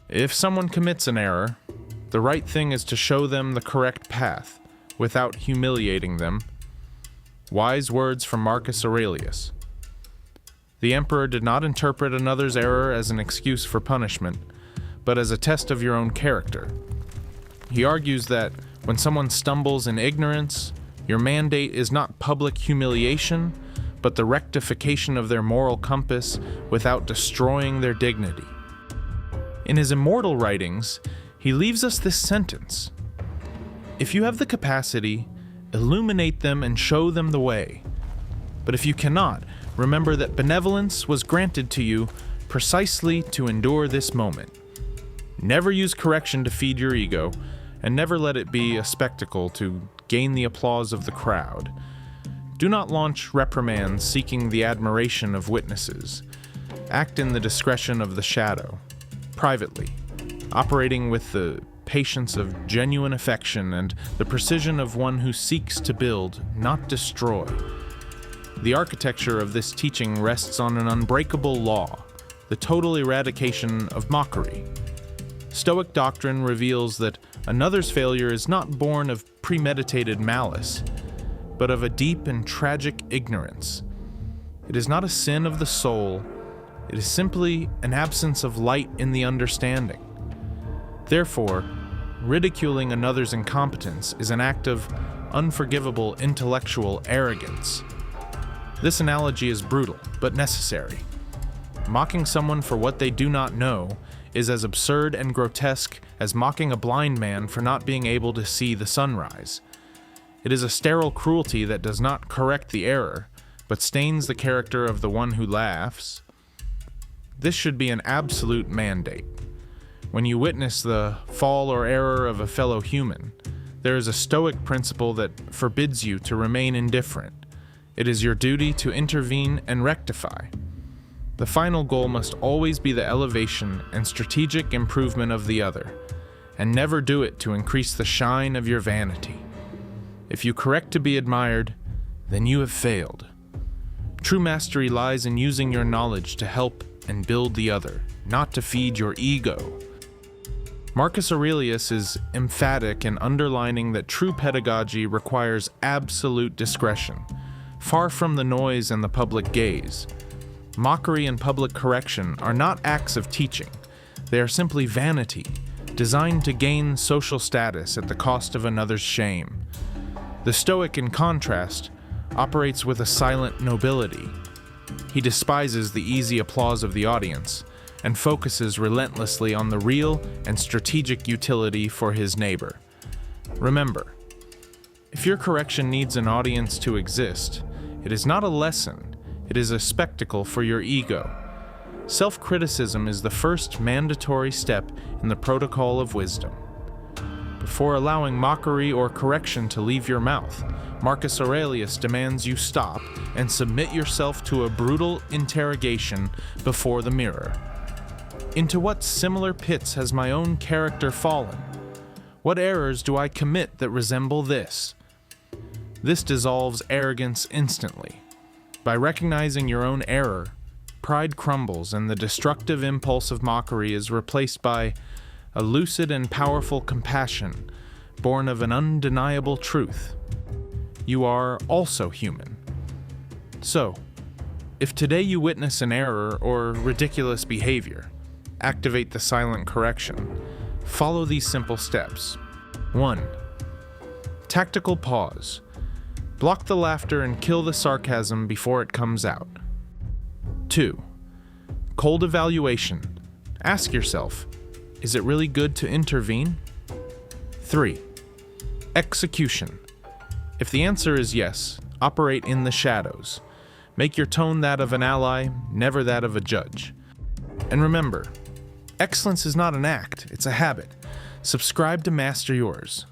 If someone commits an error, the right thing is to show them the correct path, without humiliating them. Wise words from Marcus Aurelius. The emperor did not interpret another's error as an excuse for punishment, but as a test of your own character. He argues that when someone stumbles in ignorance, your mandate is not public humiliation, but the rectification of their moral compass without destroying their dignity. In his immortal writings, he leaves us this sentence: if you have the capacity, illuminate them and show them the way. But if you cannot, remember that benevolence was granted to you precisely to endure this moment. Never use correction to feed your ego, and never let it be a spectacle to gain the applause of the crowd. Do not launch reprimands seeking the admiration of witnesses. Act in the discretion of the shadow, privately, operating with the patience of genuine affection and the precision of one who seeks to build, not destroy. The architecture of this teaching rests on an unbreakable law, the total eradication of mockery. Stoic doctrine reveals that another's failure is not born of premeditated malice, but of a deep and tragic ignorance. It is not a sin of the soul, it is simply an absence of light in the understanding. Therefore, ridiculing another's incompetence is an act of unforgivable intellectual arrogance. This analogy is brutal, but necessary. Mocking someone for what they do not know is as absurd and grotesque as mocking a blind man for not being able to see the sunrise. It is a sterile cruelty that does not correct the error, but stains the character of the one who laughs. This should be an absolute mandate. When you witness the fall or error of a fellow human, there is a Stoic principle that forbids you to remain indifferent. It is your duty to intervene and rectify. The final goal must always be the elevation and strategic improvement of the other, and never do it to increase the shine of your vanity. If you correct to be admired, then you have failed. True mastery lies in using your knowledge to help and build the other, not to feed your ego. Marcus Aurelius is emphatic in underlining that true pedagogy requires absolute discretion, far from the noise and the public gaze. Mockery and public correction are not acts of teaching. They are simply vanity, designed to gain social status at the cost of another's shame. The Stoic, in contrast, operates with a silent nobility. He despises the easy applause of the audience and focuses relentlessly on the real and strategic utility for his neighbor. Remember, if your correction needs an audience to exist, it is not a lesson, it is a spectacle for your ego. Self-criticism is the first mandatory step in the protocol of wisdom. Before allowing mockery or correction to leave your mouth, Marcus Aurelius demands you stop and submit yourself to a brutal interrogation before the mirror. Into what similar pits has my own character fallen? What errors do I commit that resemble this? This dissolves arrogance instantly. By recognizing your own error, pride crumbles and the destructive impulse of mockery is replaced by a lucid and powerful compassion, born of an undeniable truth. You are also human. So, if today you witness an error or ridiculous behavior, activate the silent correction. Follow these simple steps. 1. Tactical pause. Block the laughter and kill the sarcasm before it comes out. 2. Cold evaluation. Ask yourself, is it really good to intervene? 3. Execution. If the answer is yes, operate in the shadows. Make your tone that of an ally, never that of a judge. And remember, excellence is not an act, it's a habit. Subscribe to master yours.